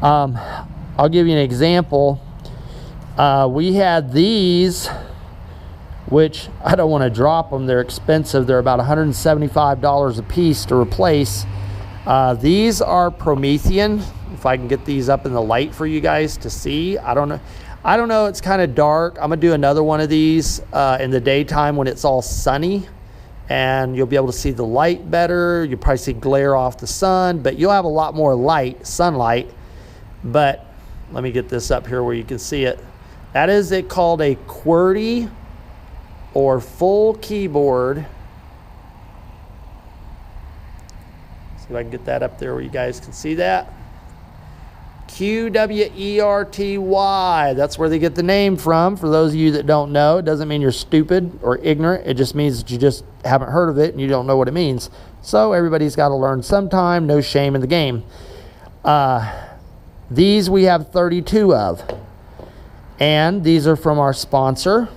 I'll give you an example. We had these, which I don't want to drop them. They're expensive. They're about $175 a piece to replace. These are Promethean. If I can get these up in the light for you guys to see. I don't know. It's kind of dark. I'm gonna do another one of these in the daytime when it's all sunny, and you'll be able to see the light better. You'll probably see glare off the sun, but you'll have a lot more sunlight. But let me get this up here where you can see it. That is called a QWERTY or full keyboard. See if I can get that up there where you guys can see that. QWERTY. That's where they get the name from. For those of you that don't know, it doesn't mean you're stupid or ignorant. It just means that you just haven't heard of it and you don't know what it means. So everybody's got to learn sometime. No shame in the game. These we have 32 of. And these are from our sponsor.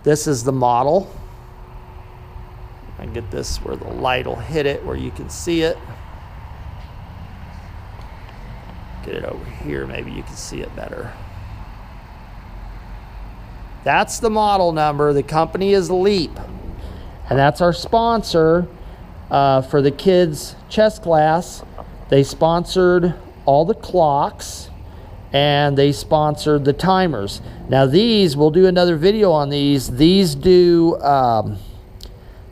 This is the model. I can get this where the light will hit it, where you can see it. Get it over here, maybe you can see it better. That's the model number. The company is Leap, and that's our sponsor for the kids' chess class. They sponsored all the clocks, and they sponsored the timers. Now these, we'll do another video on these. These do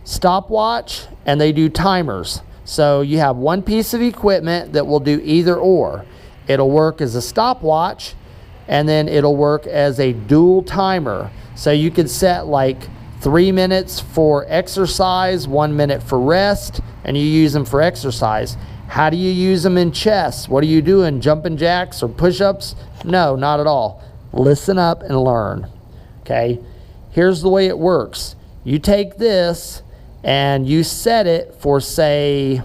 stopwatch, and they do timers. So you have one piece of equipment that will do either or. It'll work as a stopwatch, and then it'll work as a dual timer. So you could set like 3 minutes for exercise, 1 minute for rest, and you use them for exercise. How do you use them in chess? What are you doing? Jumping jacks or push-ups? No, not at all. Listen up and learn. Okay, here's the way it works. You take this and you set it for, say,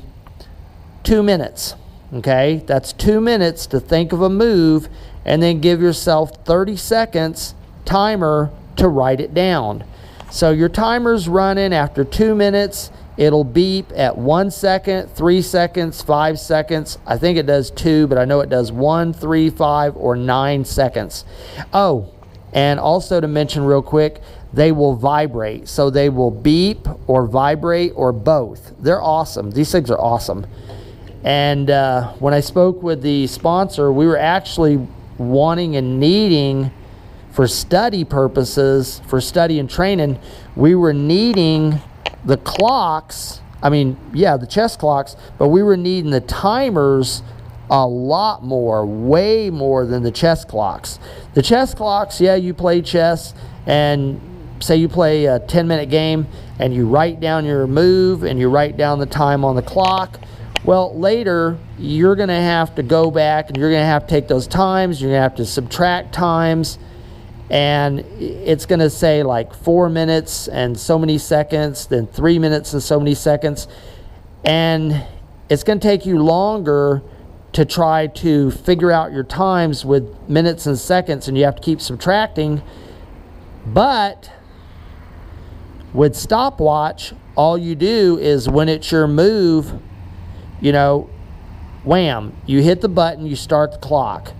2 minutes. Okay, that's 2 minutes to think of a move, and then give yourself 30 seconds timer to write it down. So your timer's running. After 2 minutes, it'll beep at 1 second, 3 seconds, 5 seconds. I think it does 2, but I know it does 1, 3, 5, or 9 seconds. Oh, and also to mention real quick, they will vibrate. So they will beep or vibrate or both. They're awesome. These things are awesome. And when I spoke with the sponsor, we were actually wanting and needing, for study purposes, for study and training, we were needing the clocks. I mean, yeah, the chess clocks, but we were needing the timers a lot more, way more than the chess clocks. The chess clocks, yeah, you play chess, and say you play a 10-minute game, and you write down your move, and you write down the time on the clock. Well, later, you're going to have to go back, and you're going to have to take those times, you're going to have to subtract times, and it's going to say like 4 minutes and so many seconds, then 3 minutes and so many seconds, and it's going to take you longer to try to figure out your times with minutes and seconds, and you have to keep subtracting. But with stopwatch, all you do is when it's your move, you know, wham, you hit the button, you start the clock.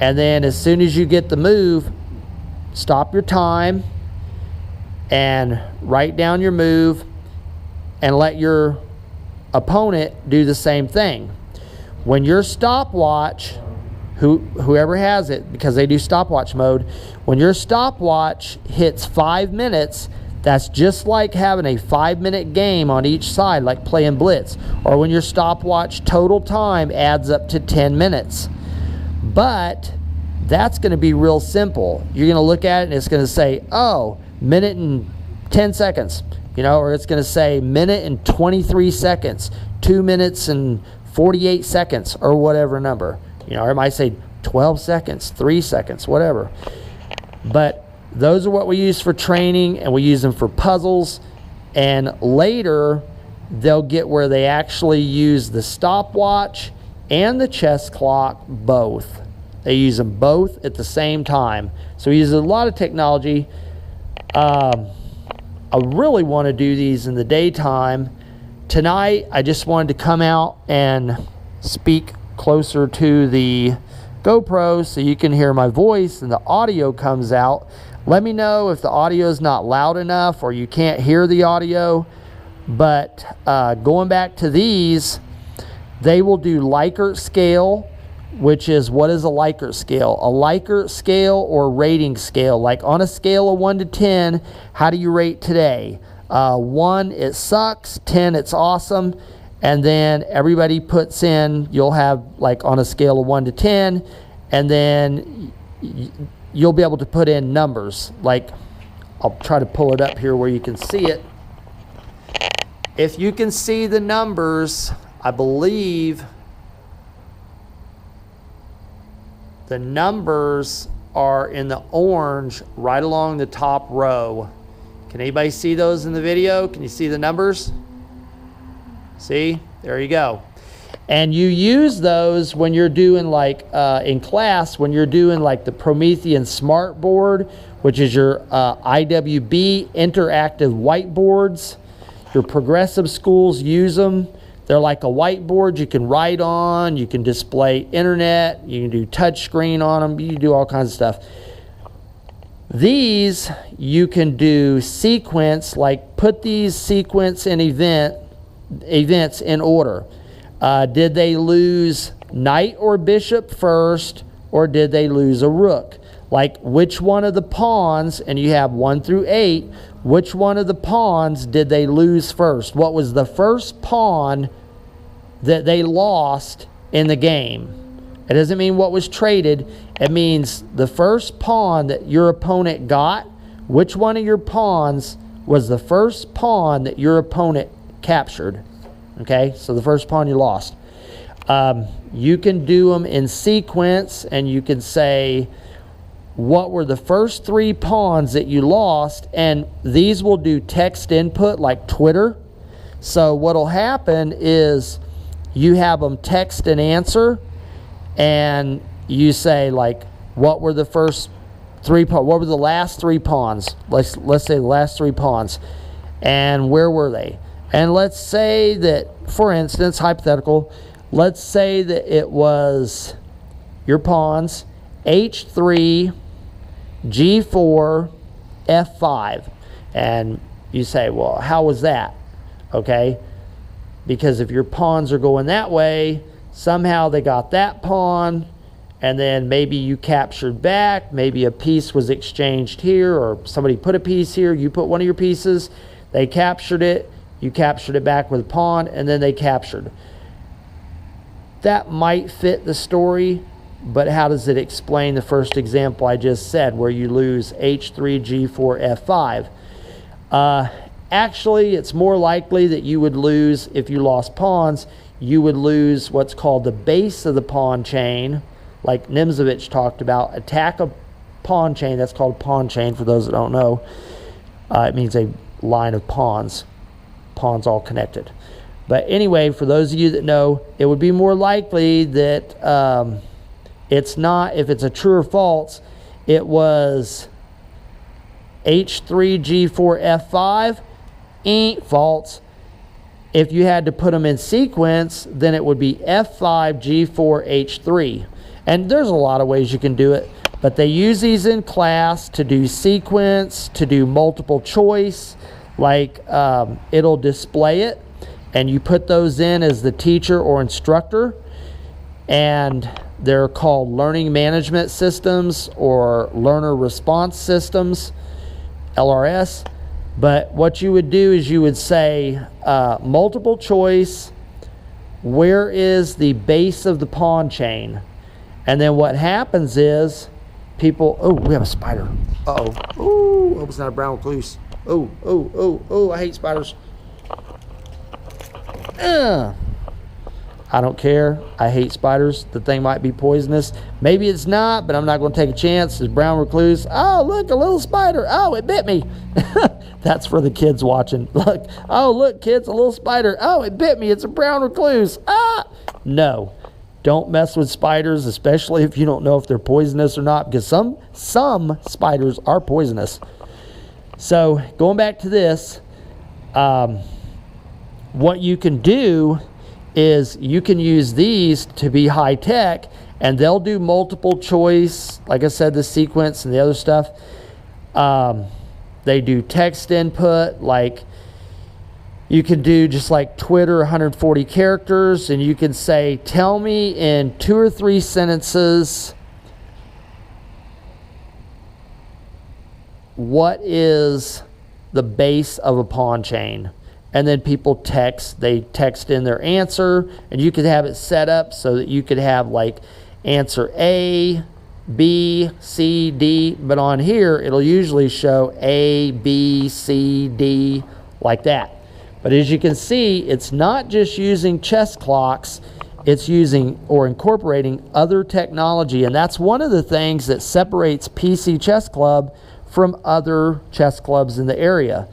And then as soon as you get the move, stop your time and write down your move and let your opponent do the same thing. When your stopwatch, whoever has it, because they do stopwatch mode, when your stopwatch hits 5 minutes, that's just like having a 5-minute game on each side, like playing blitz. Or when your stopwatch total time adds up to 10 minutes. But that's going to be real simple. You're going to look at it and it's going to say, oh, minute and 10 seconds. You know, or it's going to say minute and 23 seconds, 2 minutes and 48 seconds, or whatever number. You know, or it might say 12 seconds, 3 seconds, whatever. But those are what we use for training, and we use them for puzzles. And later, they'll get where they actually use the stopwatch and the chess clock both. They use them both at the same time. So we use a lot of technology. I really want to do these in the daytime. Tonight, I just wanted to come out and speak closer to the GoPro so you can hear my voice and the audio comes out. Let me know if the audio is not loud enough or you can't hear the audio. But going back to these, they will do Likert scale, which is, what is a Likert scale? A Likert scale or rating scale, like on a scale of 1 to 10, how do you rate today? 1, it sucks. 10, it's awesome. And then everybody puts in, you'll have like on a scale of 1 to 10, and then you'll be able to put in numbers. Like, I'll try to pull it up here where you can see it. If you can see the numbers, I believe the numbers are in the orange right along the top row. Can anybody see those in the video? Can you see the numbers? See, there you go. And you use those when you're doing like in class, when you're doing like the Promethean Smart Board, which is your IWB interactive whiteboards. Your progressive schools use them. They're like a whiteboard you can write on, you can display internet, you can do touch screen on them, you can do all kinds of stuff. These you can do sequence, like put these sequence and events in order. Did they lose knight or bishop first, or did they lose a rook? Like, which one of the pawns, and you have 1 through 8, which one of the pawns did they lose first? What was the first pawn that they lost in the game? It doesn't mean what was traded. It means the first pawn that your opponent got. Which one of your pawns was the first pawn that your opponent captured? Okay, so the first pawn you lost. You can do them in sequence, and you can say, what were the first 3 pawns that you lost? And these will do text input like Twitter. So what'll happen is you have them text an answer, and you say like, what were the first 3 pawns? What were the last 3 pawns? Let's say the last 3 pawns, and where were they? And let's say that, for instance, hypothetical, let's say that it was your pawns H3, G4, F5. And you say, well, how was that? Okay, because if your pawns are going that way, somehow they got that pawn, and then maybe you captured back, maybe a piece was exchanged here, or somebody put a piece here, you put one of your pieces, they captured it, you captured it back with a pawn, and then they captured. That might fit the story, but how does it explain the first example I just said, where you lose H3, G4, F5? Actually, it's more likely that you would lose, if you lost pawns, you would lose what's called the base of the pawn chain, like Nimzovich talked about. Attack a pawn chain, that's called a pawn chain for those that don't know. It means a line of pawns all connected. But anyway, for those of you that know, it would be more likely that it's not, if it's a true or false, it was H3, G4, F5, ain't false. If you had to put them in sequence, then it would be F5, G4, H3. And there's a lot of ways you can do it, but they use these in class to do sequence, to do multiple choice, like it'll display it, and you put those in as the teacher or instructor, and they're called learning management systems or learner response systems, LRS. But what you would do is you would say multiple choice, where is the base of the pawn chain? And then what happens is people, oh, we have a spider. Uh-oh. Oh, hope it's not a brown recluse. Oh, I hate spiders. I don't care. I hate spiders. The thing might be poisonous. Maybe it's not, but I'm not going to take a chance. It's brown recluse. Oh, look, a little spider. Oh, it bit me. That's for the kids watching. Look. Oh, look, kids, a little spider. Oh, it bit me. It's a brown recluse. Ah! No. Don't mess with spiders, especially if you don't know if they're poisonous or not, because some spiders are poisonous. So going back to this, what you can do is you can use these to be high tech, And they'll do multiple choice, like I said, the sequence and the other stuff. They do text input, like you can do just like Twitter, 140 characters, and you can say, tell me in 2 or 3 sentences what is the base of a pawn chain. And then people they text in their answer, and you could have it set up so that you could have like answer A, B, C, D, but on here it'll usually show A, B, C, D, like that. But as you can see, it's not just using chess clocks, it's using or incorporating other technology, and that's one of the things that separates PC Chess Club from other chess clubs in the area.